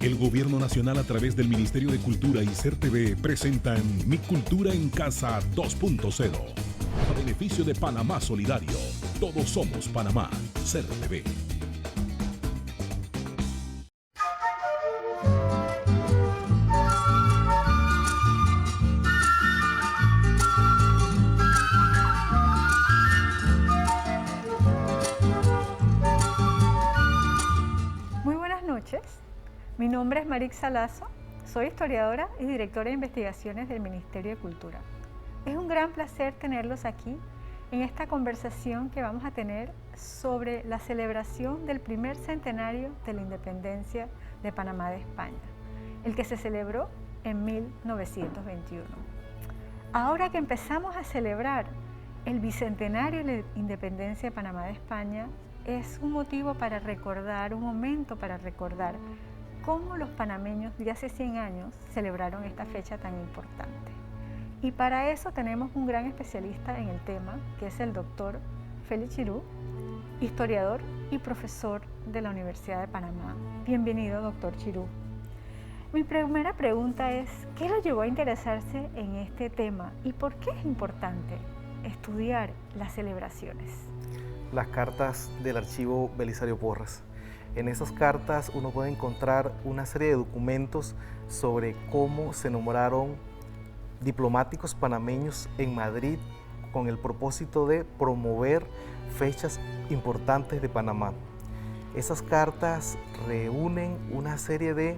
El Gobierno Nacional a través del Ministerio de Cultura y CERTV presentan Mi Cultura en Casa 2.0. A beneficio de Panamá Solidario. Todos somos Panamá. CERTV. Muy buenas noches. Mi nombre es Marixa Lazo, soy historiadora y directora de investigaciones del Ministerio de Cultura. Es un gran placer tenerlos aquí en esta conversación que vamos a tener sobre la celebración del primer centenario de la independencia de Panamá de España, el que se celebró en 1921. Ahora que empezamos a celebrar el bicentenario de la independencia de Panamá de España, es un motivo para recordar, un momento para recordar cómo los panameños de hace 100 años celebraron esta fecha tan importante. Y para eso tenemos un gran especialista en el tema, que es el doctor Félix Chirú, historiador y profesor de la Universidad de Panamá. Bienvenido, doctor Chirú. Mi primera pregunta es, ¿qué lo llevó a interesarse en este tema y por qué es importante estudiar las celebraciones? Las cartas del archivo Belisario Porras. En esas cartas uno puede encontrar una serie de documentos sobre cómo se nombraron diplomáticos panameños en Madrid con el propósito de promover fechas importantes de Panamá. Esas cartas reúnen una serie de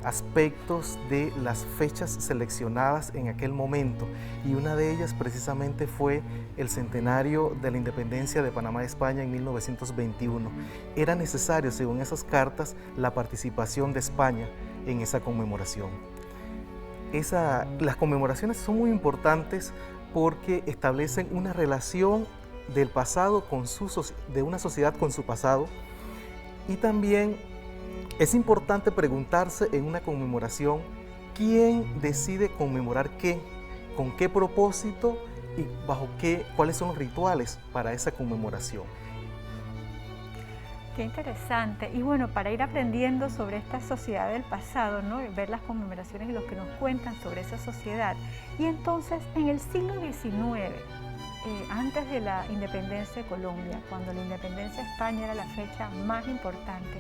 aspectos de las fechas seleccionadas en aquel momento y una de ellas precisamente fue el centenario de la independencia de Panamá de España en 1921. Era necesario, según esas cartas, la participación de España en esa conmemoración. Las conmemoraciones son muy importantes porque establecen una relación del pasado de una sociedad con su pasado, y también es importante preguntarse en una conmemoración quién decide conmemorar qué, con qué propósito y cuáles son los rituales para esa conmemoración. Qué interesante. Y bueno, para ir aprendiendo sobre esta sociedad del pasado, ¿no? Y ver las conmemoraciones y los que nos cuentan sobre esa sociedad. Y entonces, en el siglo XIX, antes de la independencia de Colombia, cuando la independencia de España era la fecha más importante,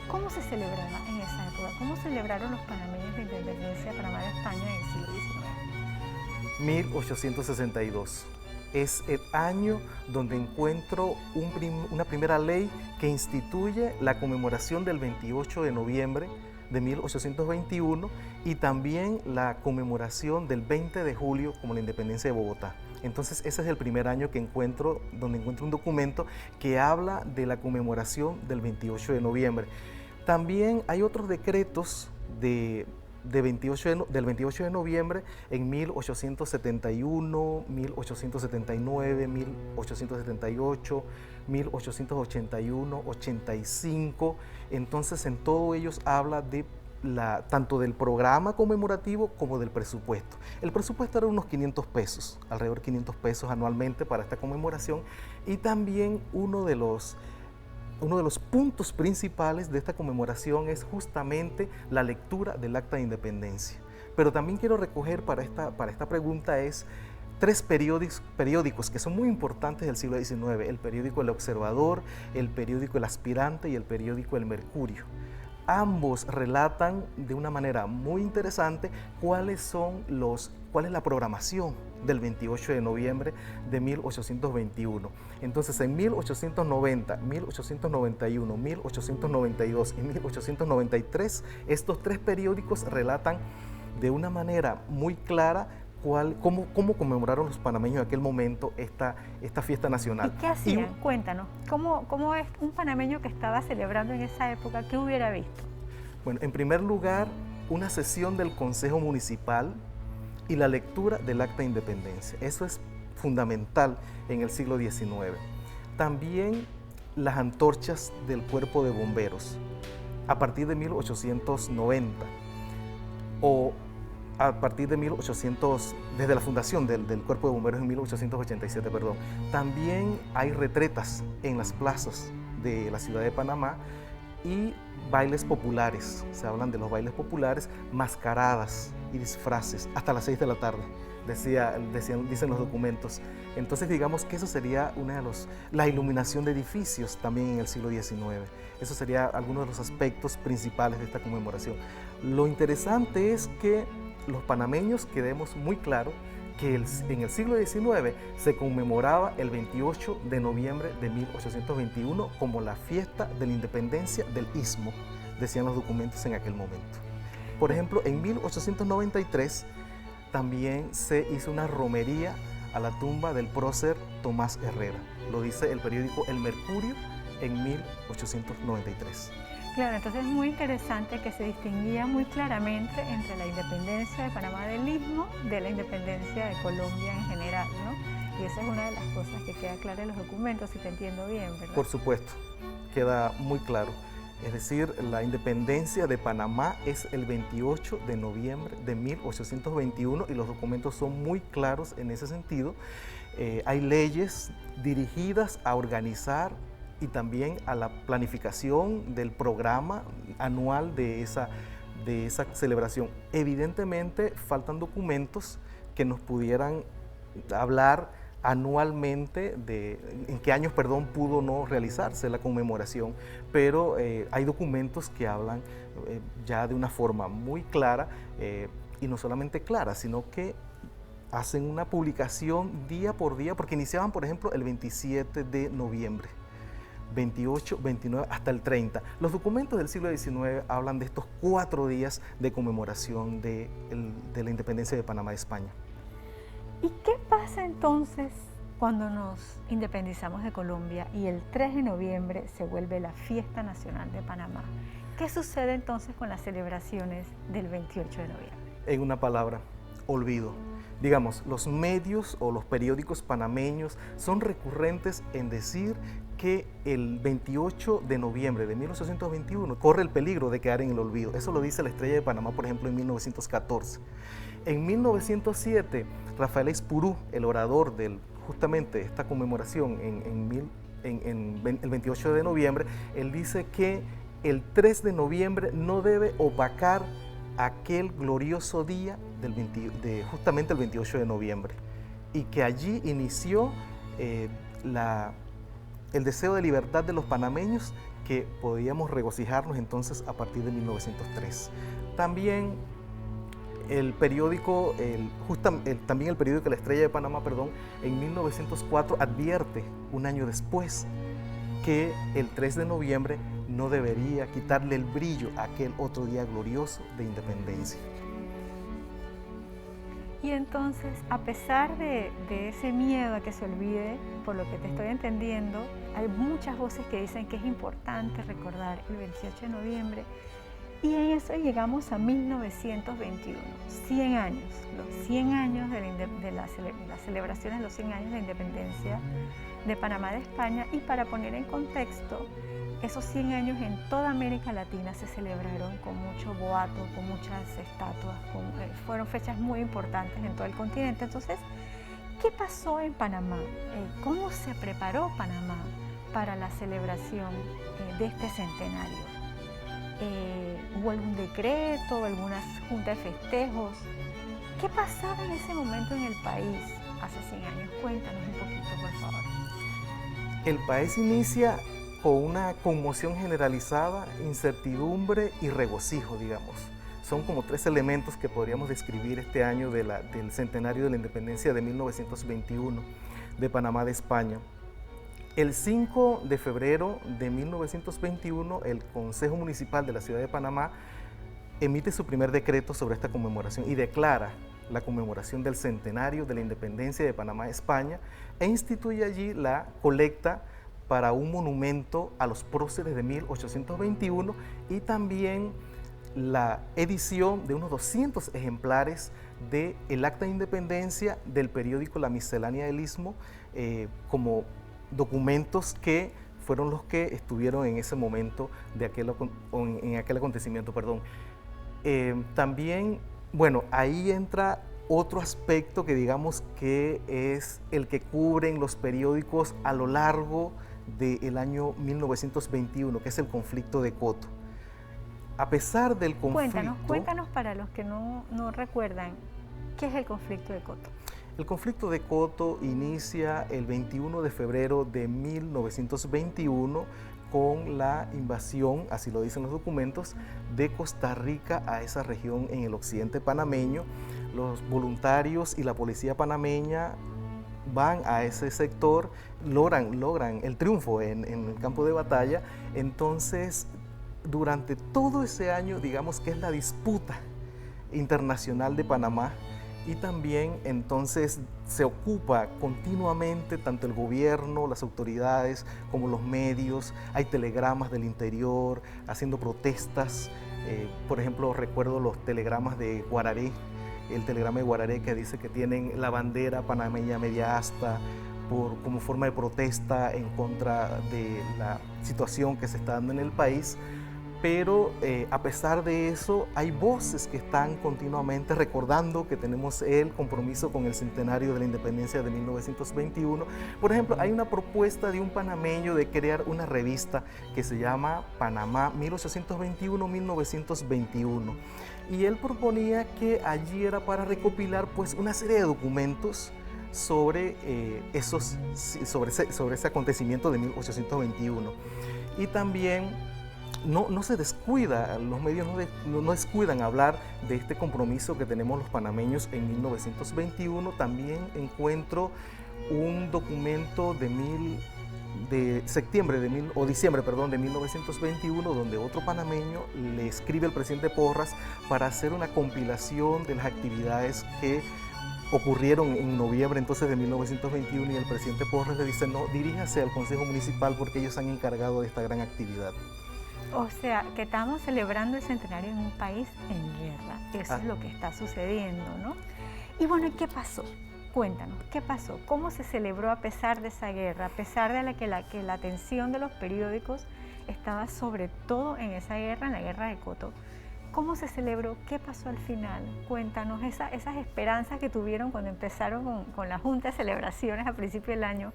¿cómo se celebraba en esa época? ¿Cómo celebraron los panameños la independencia de Panamá de España en el siglo XIX? 1862. Es el año donde encuentro una primera ley que instituye la conmemoración del 28 de noviembre de 1821 y también la conmemoración del 20 de julio como la independencia de Bogotá. Entonces ese es el primer año donde encuentro un documento que habla de la conmemoración del 28 de noviembre. También hay otros decretos del 28 de noviembre en 1871, 1879, 1878, 1881, 85. Entonces en todos ellos habla de tanto del programa conmemorativo como del presupuesto. El presupuesto era unos 500 pesos, alrededor de 500 pesos anualmente para esta conmemoración, y también uno de los puntos principales de esta conmemoración es justamente la lectura del Acta de Independencia. Pero también quiero recoger para esta pregunta tres periódicos que son muy importantes del siglo XIX, el periódico El Observador, el periódico El Aspirante y el periódico El Mercurio. Ambos relatan de una manera muy interesante cuál es la programación del 28 de noviembre de 1821. Entonces, en 1890, 1891, 1892 y 1893, estos tres periódicos relatan de una manera muy clara cómo conmemoraron los panameños en aquel momento esta fiesta nacional. ¿Y qué hacían? Cuéntanos, ¿cómo es un panameño que estaba celebrando en esa época? ¿Qué hubiera visto? Bueno, en primer lugar, una sesión del Consejo Municipal y la lectura del Acta de Independencia. Eso es fundamental en el siglo XIX. También las antorchas del Cuerpo de Bomberos a partir de 1890 o a partir de desde la fundación del Cuerpo de Bomberos en 1887, perdón. También hay retretas en las plazas de la ciudad de Panamá y bailes populares. Se hablan de los bailes populares, mascaradas y disfraces hasta las 6 de la tarde, dicen los documentos. Entonces digamos que eso sería la iluminación de edificios también en el siglo XIX. Eso sería alguno de los aspectos principales de esta conmemoración. Lo interesante es que los panameños quedemos muy claro que en el siglo XIX se conmemoraba el 28 de noviembre de 1821 como la fiesta de la independencia del Istmo, decían los documentos en aquel momento. Por ejemplo, en 1893 también se hizo una romería a la tumba del prócer Tomás Herrera. Lo dice el periódico El Mercurio en 1893. Claro, entonces es muy interesante que se distinguía muy claramente entre la independencia de Panamá del Istmo de la independencia de Colombia en general, ¿no? Y esa es una de las cosas que queda clara en los documentos, si te entiendo bien, ¿verdad? Por supuesto, queda muy claro. Es decir, la independencia de Panamá es el 28 de noviembre de 1821 y los documentos son muy claros en ese sentido. Hay leyes dirigidas a organizar y también a la planificación del programa anual de esa celebración. Evidentemente faltan documentos que nos pudieran hablar anualmente de en qué años, pudo o no realizarse la conmemoración, pero hay documentos que hablan ya de una forma muy clara y no solamente clara, sino que hacen una publicación día por día, porque iniciaban, por ejemplo, el 27 de noviembre. 28, 29 hasta el 30. Los documentos del siglo XIX hablan de estos 4 días de conmemoración de la independencia de Panamá de España. ¿Y qué pasa entonces cuando nos independizamos de Colombia y el 3 de noviembre se vuelve la fiesta nacional de Panamá? ¿Qué sucede entonces con las celebraciones del 28 de noviembre? En una palabra, olvido. Digamos, los medios o los periódicos panameños son recurrentes en decir que el 28 de noviembre de 1821 corre el peligro de quedar en el olvido. Eso lo dice la Estrella de Panamá, por ejemplo, en 1914. En 1907, Rafael Espurú, el orador de justamente esta conmemoración el 28 de noviembre, él dice que el 3 de noviembre no debe opacar aquel glorioso día justamente el 28 de noviembre, y que allí inició el deseo de libertad de los panameños, que podíamos regocijarnos entonces a partir de 1903. También el periódico, también el periódico La Estrella de Panamá, en 1904 advierte, un año después, que el 3 de noviembre no debería quitarle el brillo a aquel otro día glorioso de independencia. Y entonces, a pesar de ese miedo a que se olvide, por lo que te estoy entendiendo, hay muchas voces que dicen que es importante recordar el 28 de noviembre, y en eso llegamos a 1921, 100 años, los 100 años de las celebraciones de los 100 años de independencia de Panamá de España. Y para poner en contexto, esos 100 años en toda América Latina se celebraron con mucho boato, con muchas estatuas, fueron fechas muy importantes en todo el continente. Entonces, ¿qué pasó en Panamá? ¿Cómo se preparó Panamá para la celebración de este centenario? ¿Hubo algún decreto, alguna junta de festejos? ¿Qué pasaba en ese momento en el país hace 100 años? Cuéntanos un poquito, por favor. El país inicia con una conmoción generalizada, incertidumbre y regocijo, digamos. Son como 3 elementos que podríamos describir este año del centenario de la independencia de 1921 de Panamá de España. El 5 de febrero de 1921, el Consejo Municipal de la Ciudad de Panamá emite su primer decreto sobre esta conmemoración y declara la conmemoración del centenario de la independencia de Panamá de España e instituye allí la colecta para un monumento a los próceres de 1821 y también la edición de unos 200 ejemplares del Acta de Independencia del periódico La Miscelánea del Istmo, como documentos que fueron los que estuvieron en ese momento en aquel acontecimiento. También, bueno, ahí entra otro aspecto que digamos que es el que cubren los periódicos a lo largo del año 1921, que es el conflicto de Coto. A pesar del conflicto... Cuéntanos para los que no recuerdan, ¿qué es el conflicto de Coto? El conflicto de Coto inicia el 21 de febrero de 1921 con la invasión, así lo dicen los documentos, de Costa Rica a esa región en el occidente panameño. Los voluntarios y la policía panameña van a ese sector, logran el triunfo en el campo de batalla. Entonces, durante todo ese año, digamos que es la disputa internacional de Panamá, y también entonces se ocupa continuamente tanto el gobierno, las autoridades, como los medios. Hay telegramas del interior haciendo protestas. Por ejemplo, recuerdo los telegramas de Guararé, el telegrama de Guararé que dice que tienen la bandera panameña media asta como forma de protesta en contra de la situación que se está dando en el país. Pero a pesar de eso, hay voces que están continuamente recordando que tenemos el compromiso con el centenario de la independencia de 1921. Por ejemplo, hay una propuesta de un panameño de crear una revista que se llama Panamá 1821-1921. Y él proponía que allí era para recopilar pues una serie de documentos sobre ese acontecimiento de 1821. Y también no se descuida, los medios no descuidan hablar de este compromiso que tenemos los panameños en 1921. También encuentro un documento de diciembre de 1921, donde otro panameño le escribe al presidente Porras para hacer una compilación de las actividades que ocurrieron en noviembre entonces de 1921, y el presidente Porras le dice: no, diríjase al Consejo Municipal porque ellos se han encargado de esta gran actividad. O sea, que estamos celebrando el centenario en un país en guerra. Eso es lo que está sucediendo, ¿no? Y bueno, ¿qué pasó? Cuéntanos, ¿qué pasó? ¿Cómo se celebró a pesar de esa guerra? A pesar de que la atención de los periódicos estaba sobre todo en esa guerra, en la guerra de Coto. ¿Cómo se celebró? ¿Qué pasó al final? Cuéntanos esas esperanzas que tuvieron cuando empezaron con la Junta de Celebraciones a principio del año.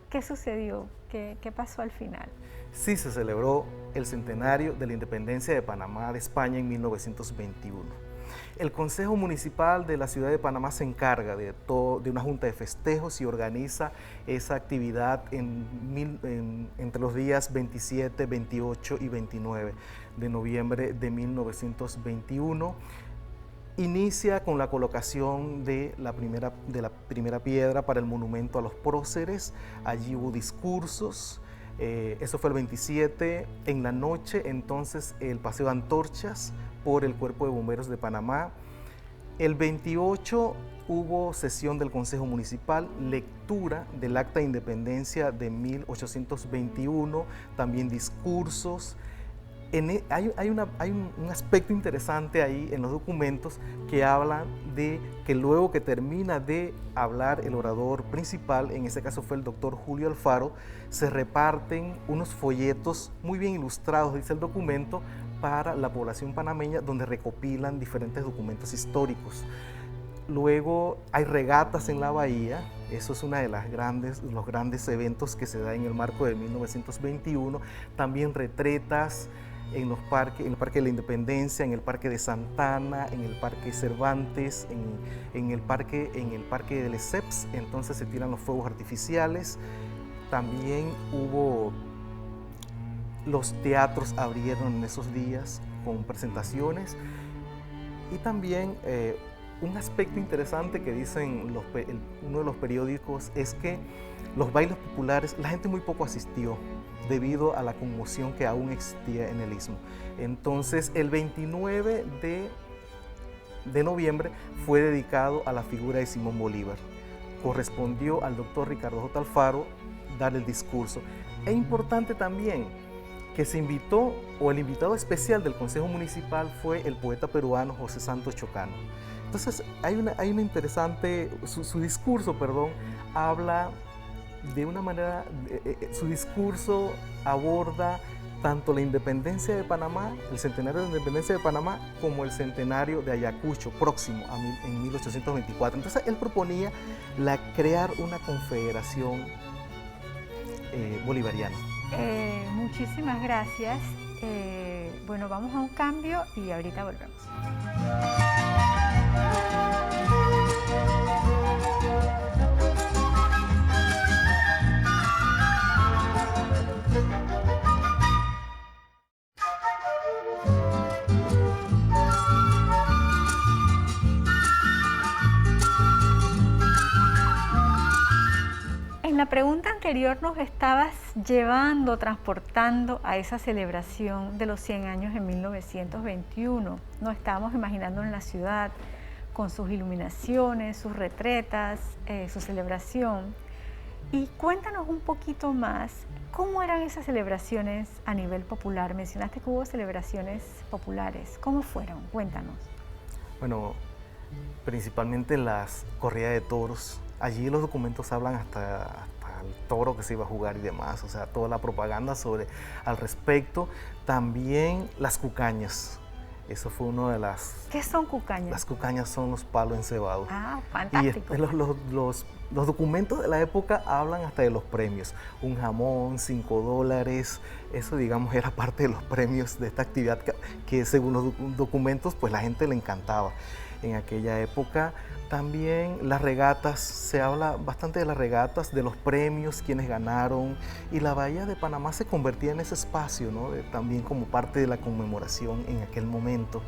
¿Qué sucedió? ¿Qué pasó al final? Sí, se celebró el centenario de la independencia de Panamá de España en 1921. El Consejo Municipal de la ciudad de Panamá se encarga de una junta de festejos y organiza esa actividad entre los días 27, 28 y 29 de noviembre de 1921. Inicia con la colocación de la primera piedra para el monumento a los próceres. Allí hubo discursos. Eso fue el 27. En la noche, entonces, el paseo de antorchas por el Cuerpo de Bomberos de Panamá. El 28 hubo sesión del Consejo Municipal, lectura del Acta de Independencia de 1821, también discursos. Hay un aspecto interesante ahí en los documentos que hablan de que luego que termina de hablar el orador principal, en ese caso fue el doctor Julio Alfaro, se reparten unos folletos muy bien ilustrados, dice el documento, para la población panameña, donde recopilan diferentes documentos históricos. Luego hay regatas en la bahía. Eso es uno de los grandes eventos que se da en el marco de 1921. También retretas en el Parque de la Independencia, en el Parque de Santana, en el Parque Cervantes, en el Parque de Lesseps. Entonces se tiran los fuegos artificiales. También los teatros abrieron en esos días con presentaciones. Y también un aspecto interesante que dicen uno de los periódicos es que los bailes populares, la gente muy poco asistió debido a la conmoción que aún existía en el Istmo. Entonces, el 29 de noviembre fue dedicado a la figura de Simón Bolívar. Correspondió al doctor Ricardo J. Alfaro dar el discurso. Es importante también que se invitó, o el invitado especial del Consejo Municipal fue el poeta peruano José Santos Chocano. Entonces, hay una interesante, su discurso, habla de una manera, su discurso aborda tanto la independencia de Panamá, el centenario de la independencia de Panamá, como el centenario de Ayacucho, próximo en 1824. Entonces, él proponía crear una confederación bolivariano. Muchísimas gracias. Bueno, vamos a un cambio y ahorita volvemos. En la pregunta anterior nos estabas llevando, transportando a esa celebración de los 100 años en 1921. Nos estábamos imaginando en la ciudad con sus iluminaciones, sus retretas, su celebración. Y cuéntanos un poquito más, ¿cómo eran esas celebraciones a nivel popular? Mencionaste que hubo celebraciones populares. ¿Cómo fueron? Cuéntanos. Bueno, principalmente las corridas de toros. Allí los documentos hablan hasta el toro que se iba a jugar y demás, o sea, toda la propaganda al respecto. También las cucañas, eso fue una de las... ¿Qué son cucañas? Las cucañas son los palos encebados. Ah, fantástico. Y los documentos de la época hablan hasta de los premios. Un jamón, $5, eso digamos era parte de los premios de esta actividad que según los documentos pues la gente le encantaba en aquella época. También las regatas, se habla bastante de las regatas, de los premios, quienes ganaron, y la Bahía de Panamá se convertía en ese espacio, ¿no? También como parte de la conmemoración en aquel momento.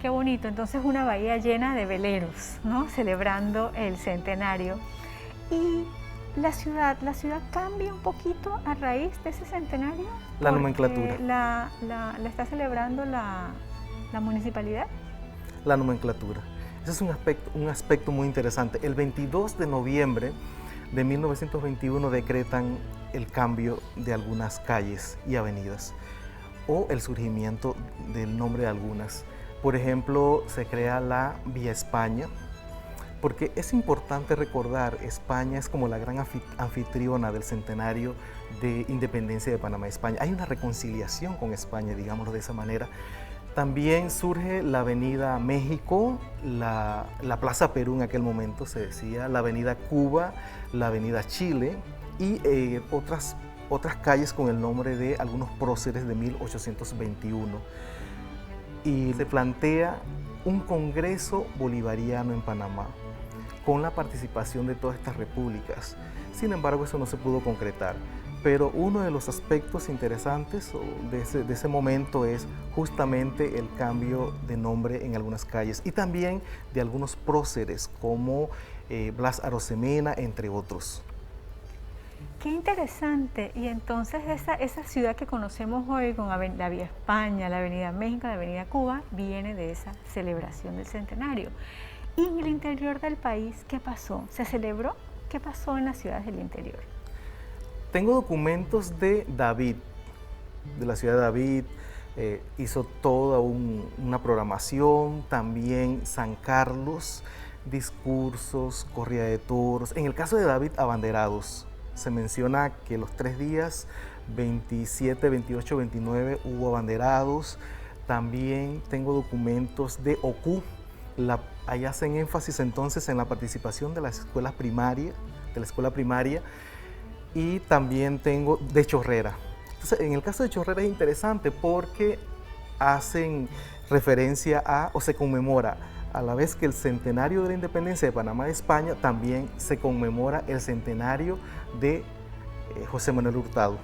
Qué bonito, entonces una bahía llena de veleros, ¿no? Celebrando el centenario. Y la ciudad cambia un poquito a raíz de ese centenario. La nomenclatura. ¿La está celebrando la municipalidad? La nomenclatura. Ese es un aspecto muy interesante. El 22 de noviembre de 1921 decretan el cambio de algunas calles y avenidas o el surgimiento del nombre de algunas. Por ejemplo, se crea la Vía España, porque es importante recordar, España es como la gran anfitriona del centenario de independencia de Panamá. España. Hay una reconciliación con España, digámoslo de esa manera. También surge la Avenida México, la Plaza Perú en aquel momento se decía, la Avenida Cuba, la Avenida Chile y otras calles con el nombre de algunos próceres de 1821. Y se plantea un congreso bolivariano en Panamá con la participación de todas estas repúblicas. Sin embargo, eso no se pudo concretar. Pero uno de los aspectos interesantes de ese momento es justamente el cambio de nombre en algunas calles y también de algunos próceres como Blas Arosemena, entre otros. Qué interesante. Y entonces esa ciudad que conocemos hoy con la Vía España, la Avenida México, la Avenida Cuba, viene de esa celebración del centenario. Y en el interior del país, ¿qué pasó? ¿Se celebró? ¿Qué pasó en las ciudades del interior? Tengo documentos de David, de la ciudad de David, hizo toda una programación, también San Carlos, discursos, corrida de toros. En el caso de David, abanderados. Se menciona que los 3 días, 27, 28, 29, hubo abanderados. También tengo documentos de OCU. Ahí hacen énfasis entonces en la participación de las escuelas primarias, y también tengo de Chorrera. Entonces, en el caso de Chorrera es interesante porque hacen referencia o se conmemora a la vez que el centenario de la independencia de Panamá de España, también se conmemora el centenario de José Manuel Hurtado.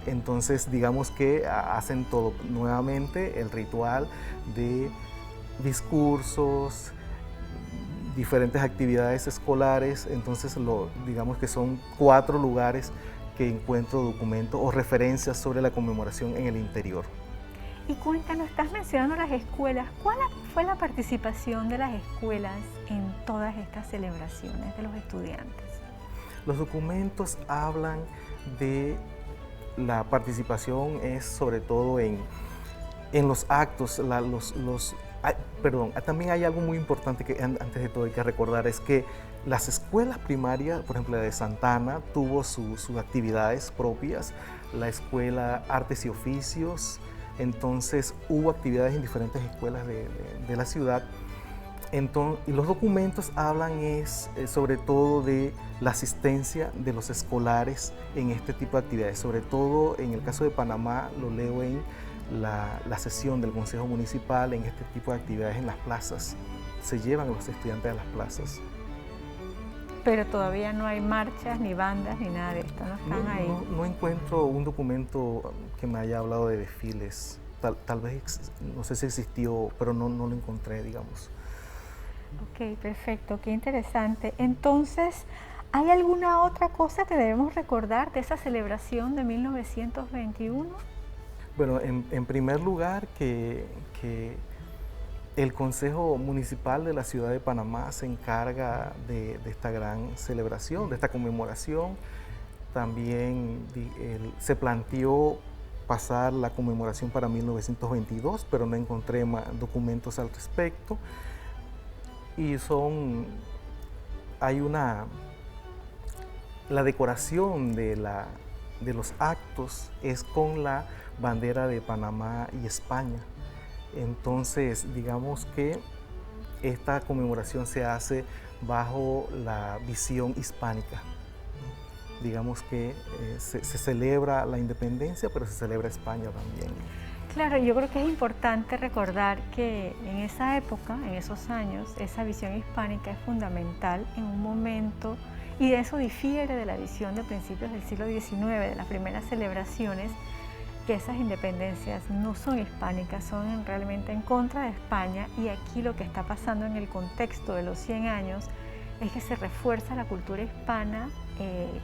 Entonces, digamos que hacen todo nuevamente el ritual de discursos, diferentes actividades escolares. Entonces digamos que son 4 lugares que encuentro documentos o referencias sobre la conmemoración en el interior. Y cuéntanos, estás mencionando las escuelas. ¿Cuál fue la participación de las escuelas en todas estas celebraciones de los estudiantes? Los documentos hablan de la participación, es sobre todo en los actos, también hay algo muy importante que antes de todo hay que recordar, es que las escuelas primarias, por ejemplo la de Santana, tuvo sus actividades propias, la escuela Artes y Oficios, entonces hubo actividades en diferentes escuelas de la ciudad, Entonces, y los documentos hablan sobre todo de la asistencia de los escolares en este tipo de actividades. Sobre todo en el caso de Panamá, lo leo en la sesión del Consejo Municipal, en este tipo de actividades en las plazas. Se llevan a los estudiantes a las plazas. Pero todavía no hay marchas, ni bandas, ni nada de esto, ¿no están ahí? No encuentro un documento que me haya hablado de desfiles. Tal vez, no sé si existió, pero no lo encontré, digamos. Ok, perfecto, qué interesante. Entonces, ¿hay alguna otra cosa que debemos recordar de esa celebración de 1921? Bueno, en primer lugar, que el Consejo Municipal de la Ciudad de Panamá se encarga de esta gran celebración, de esta conmemoración. También se planteó pasar la conmemoración para 1922, pero no encontré documentos al respecto. Y la decoración de los actos es con la bandera de Panamá y España. Entonces, digamos que esta conmemoración se hace bajo la visión hispánica. Digamos que se celebra la independencia, pero se celebra España también. Claro, yo creo que es importante recordar que en esa época, en esos años, esa visión hispánica es fundamental en un momento, y eso difiere de la visión de principios del siglo XIX, de las primeras celebraciones, que esas independencias no son hispánicas, son realmente en contra de España, y aquí lo que está pasando en el contexto de los 100 años es que se refuerza la cultura hispana,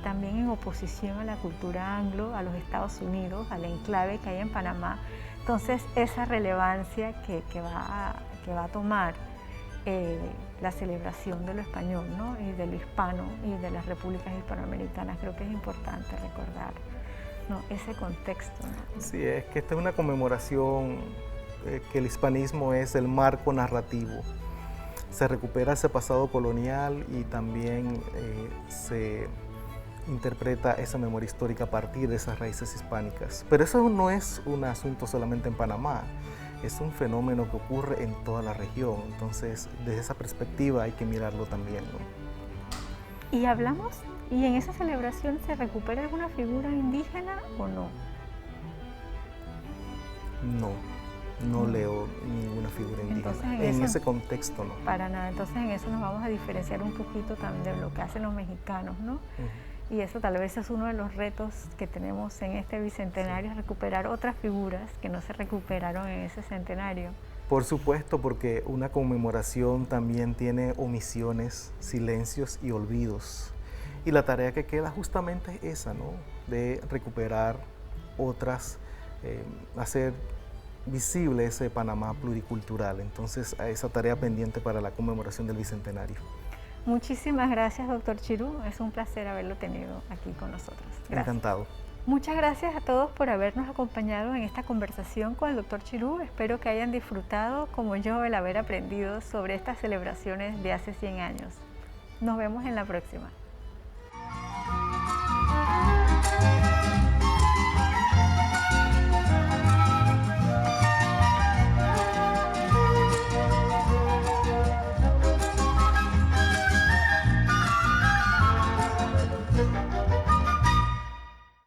también en oposición a la cultura anglo, a los Estados Unidos, al enclave que hay en Panamá. Entonces, esa relevancia que va a tomar la celebración de lo español, ¿no? Y de lo hispano y de las repúblicas hispanoamericanas, creo que es importante recordar, ¿no? Ese contexto, ¿no? Sí, es que esta es una conmemoración que el hispanismo es el marco narrativo. Se recupera ese pasado colonial y también se interpreta esa memoria histórica a partir de esas raíces hispánicas. Pero eso no es un asunto solamente en Panamá, es un fenómeno que ocurre en toda la región. Entonces, desde esa perspectiva hay que mirarlo también, ¿no? ¿Y en esa celebración se recupera alguna figura indígena o no? No leo ninguna figura indígena. Entonces, en ese contexto no. Para nada. Entonces en eso nos vamos a diferenciar un poquito también de lo que hacen los mexicanos, ¿no? Y eso tal vez es uno de los retos que tenemos en este bicentenario, recuperar otras figuras que no se recuperaron en ese centenario. Por supuesto, porque una conmemoración también tiene omisiones, silencios y olvidos. Y la tarea que queda justamente es esa, ¿no? De recuperar otras, hacer visible ese Panamá pluricultural. Entonces, a esa tarea pendiente para la conmemoración del bicentenario. Muchísimas gracias, doctor Chirú. Es un placer haberlo tenido aquí con nosotros. Gracias. Encantado. Muchas gracias a todos por habernos acompañado en esta conversación con el doctor Chirú. Espero que hayan disfrutado, como yo, el haber aprendido sobre estas celebraciones de hace 100 años. Nos vemos en la próxima.